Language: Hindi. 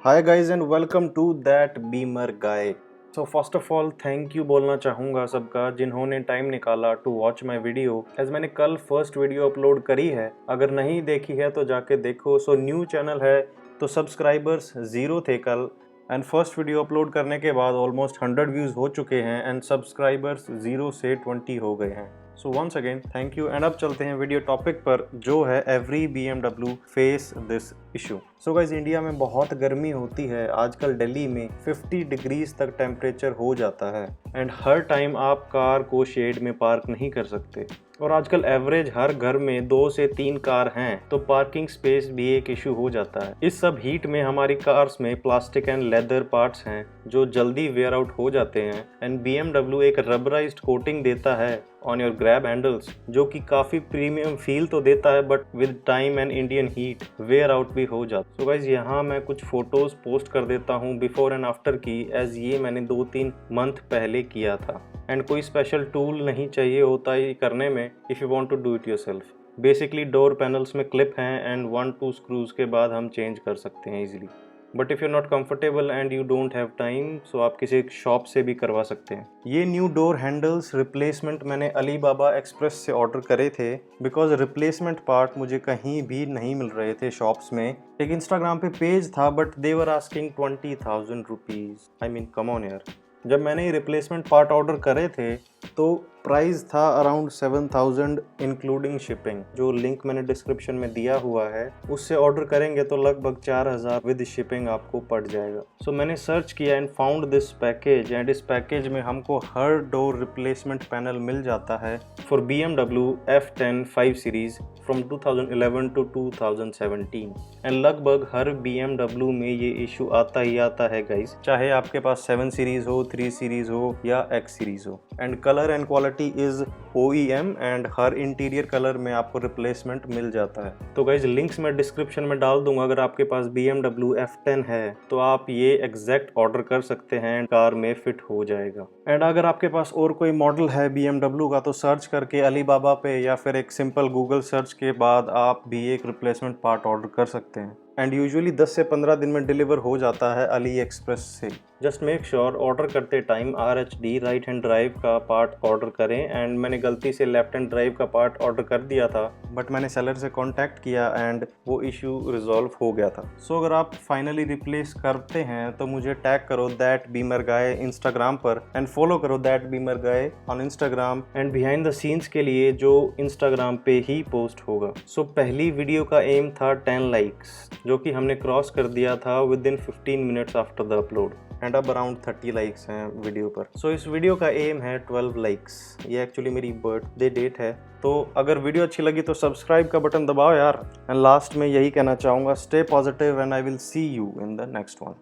Hi guys and welcome to that Beemer guy. So first of all thank you बोलना चाहूँगा सबका जिन्होंने टाइम निकाला to watch my video. As मैंने कल फर्स्ट वीडियो अपलोड करी है, अगर नहीं देखी है तो जाके देखो। सो न्यू चैनल है तो सब्सक्राइबर्स ज़ीरो थे कल, एंड फर्स्ट वीडियो अपलोड करने के बाद ऑलमोस्ट 100 व्यूज़ हो चुके हैं एंड सब्सक्राइबर्स 0 से 20 हो गए हैं। So once again thank you. And अब चलते हैं वीडियो टॉपिक पर, जो है every BMW face this issue. So guys, India में बहुत गर्मी होती है आजकल। दिल्ली में 50 डिग्रीज तक टेम्परेचर हो जाता है एंड हर टाइम आप कार को शेड में पार्क नहीं कर सकते। और आजकल एवरेज हर घर में 2 से 3 कार हैं, तो पार्किंग स्पेस भी एक इशू हो जाता है। इस सब हीट में हमारी कार्स में प्लास्टिक एंड लेदर पार्ट्स हैं जो जल्दी वेयर आउट हो जाते हैं एंड BMW एक रबराइज्ड कोटिंग देता है ऑन योर ग्रैब हैंडल्स, जो कि काफ़ी प्रीमियम फील तो देता है but with time and Indian heat wear out भी हो जाता। सो गाइज, यहाँ मैं कुछ फोटोज पोस्ट कर देता हूँ बिफोर एंड आफ्टर की, एज ये मैंने 2-3 मंथ पहले किया था। एंड कोई स्पेशल टूल नहीं चाहिए होता ये करने में if you want to do it yourself. Basically door panels में क्लिप हैं एंड 1-2 स्क्रूज के बाद हम चेंज कर सकते हैं easily. But if you not comfortable and you don't have time, so आप किसी एक शॉप से भी करवा सकते हैं। ये न्यू डोर हैंडल्स रिप्लेसमेंट मैंने अलीबाबा एक्सप्रेस से ऑर्डर करे थे, बिकॉज रिप्लेसमेंट पार्ट मुझे कहीं भी नहीं मिल रहे थे शॉप्स में। एक इंस्टाग्राम पे पेज था but they were asking 20,000 rupees. I mean come on यार। जब मैंने ये रिप्लेसमेंट पार्ट ऑर्डर करे थे तो प्राइस था अराउंड 7,000 इंक्लूडिंग शिपिंग। जो लिंक मैंने डिस्क्रिप्शन में दिया हुआ है उससे ऑर्डर करेंगे तो लगभग 4,000 विद शिपिंग आपको पड़ जाएगा। सो मैंने सर्च किया and found this package, and इस पैकेज में हमको हर डोर रिप्लेसमेंट पैनल मिल जाता है for BMW F10 5 series from 2011 to 2017। And लगभग हर BMW में ये इशू आता ही आता है गाइस, चाहे आपके पास 7 सीरीज हो, 3 सीरीज हो या X सीरीज हो। And colour and quality is OEM and her interior colour में आपको रिप्लेसमेंट मिल जाता है। तो गाइज, लिंक्स मैं डिस्क्रिप्शन में डाल दूंगा। अगर आपके पास BMW F10 है तो आप ये एग्जैक्ट ऑर्डर कर सकते हैं, कार में फिट हो जाएगा। एंड अगर आपके पास और कोई मॉडल है BMW का तो सर्च करके अलीबाबा पे या फिर एक सिंपल गूगल सर्च के बाद आप भी एक रिप्लेसमेंट पार्ट ऑर्डर कर सकते हैं। एंड यूजुअली 10 से 15 दिन में डिलीवर हो जाता है अली एक्सप्रेस से। जस्ट मेक श्योर ऑर्डर करते time RHD right hand drive का पार्ट ऑर्डर करें। एंड मैंने गलती से लेफ्ट हैंड ड्राइव का पार्ट ऑर्डर कर दिया था, बट मैंने सेलर से कांटेक्ट किया एंड वो इशू रिजॉल्व हो गया था। सो अगर आप फाइनली रिप्लेस करते हैं तो मुझे टैग करो दैट बीमर गाय इंस्टाग्राम पर, एंड फॉलो करो that Beemer guy on Instagram and behind the scenes के लिए जो इंस्टाग्राम पे ही पोस्ट होगा। सो पहली वीडियो का एम था 10 लाइक्स, जो कि हमने क्रॉस कर दिया था with in 15 minutes after the upload, and अब अराउंड 30 लाइक्स हैं वीडियो पर। सो इस वीडियो का एम है 12 लाइक्स। ये एक्चुअली मेरी बर्थडे डेट है। तो अगर वीडियो अच्छी लगी तो सब्सक्राइब का बटन दबाओ यार। एंड लास्ट में यही कहना चाहूँगा, stay positive and I will see you in the next one.